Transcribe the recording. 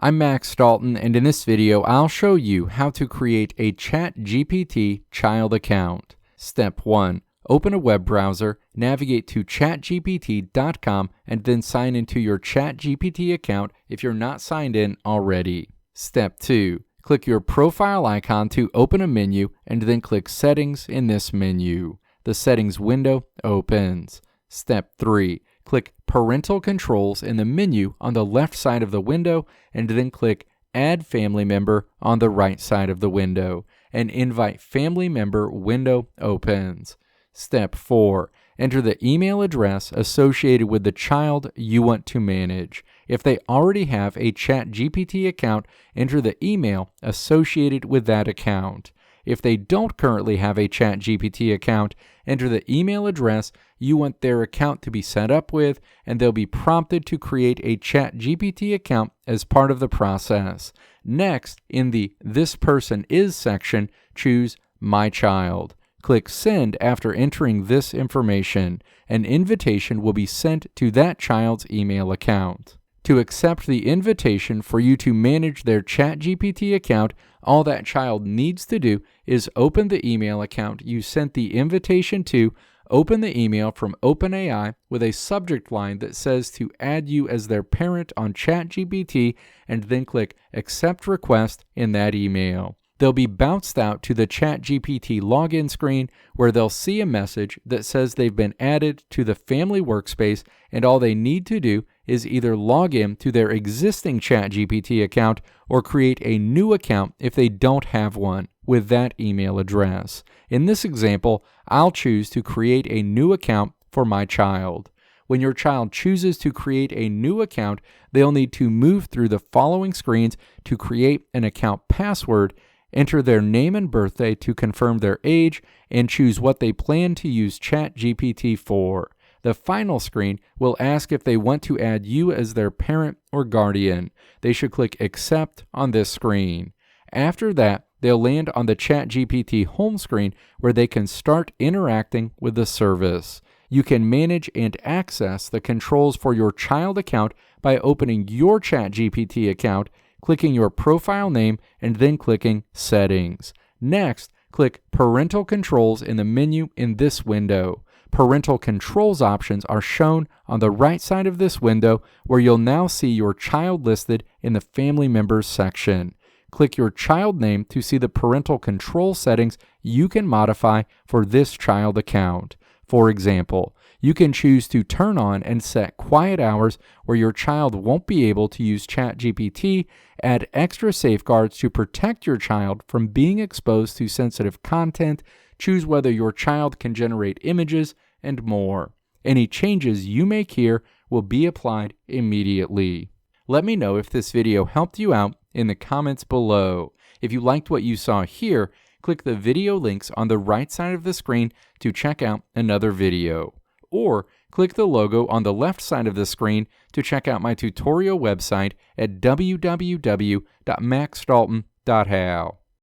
I'm Max Dalton, and in this video, I'll show you how to create a ChatGPT child account. Step 1. Open a web browser, navigate to chatgpt.com, and then sign into your ChatGPT account if you're not signed in already. Step 2. Click your profile icon to open a menu, and then click Settings in this menu. The Settings window opens. Step 3. Click Parental Controls in the menu on the left side of the window, and then click Add Family Member on the right side of the window. An Invite Family Member window opens. Step 4. Enter the email address associated with the child you want to manage. If they already have a ChatGPT account, enter the email associated with that account. If they don't currently have a ChatGPT account, enter the email address you want their account to be set up with, and they'll be prompted to create a ChatGPT account as part of the process. Next, in the This Person Is section, choose My Child. Click Send after entering this information. An invitation will be sent to that child's email account. To accept the invitation for you to manage their ChatGPT account, all that child needs to do is open the email account you sent the invitation to, open the email from OpenAI with a subject line that says to add you as their parent on ChatGPT, and then click Accept Request in that email. They'll be bounced out to the ChatGPT login screen where they'll see a message that says they've been added to the family workspace, and all they need to do is either log in to their existing ChatGPT account or create a new account if they don't have one with that email address. In this example, I'll choose to create a new account for my child. When your child chooses to create a new account, they'll need to move through the following screens to create an account password, enter their name and birthday to confirm their age, and choose what they plan to use ChatGPT for. The final screen will ask if they want to add you as their parent or guardian. They should click Accept on this screen. After that, they'll land on the ChatGPT home screen where they can start interacting with the service. You can manage and access the controls for your child account by opening your ChatGPT account, clicking your profile name, and then clicking Settings. Next, click Parental Controls in the menu in this window. Parental Controls options are shown on the right side of this window, where you'll now see your child listed in the Family Members section. Click your child name to see the parental control settings you can modify for this child account. For example, you can choose to turn on and set quiet hours where your child won't be able to use ChatGPT, add extra safeguards to protect your child from being exposed to sensitive content, choose whether your child can generate images, and more. Any changes you make here will be applied immediately. Let me know if this video helped you out in the comments below. If you liked what you saw here, click the video links on the right side of the screen to check out another video. Or click the logo on the left side of the screen to check out my tutorial website at www.maxdalton.how.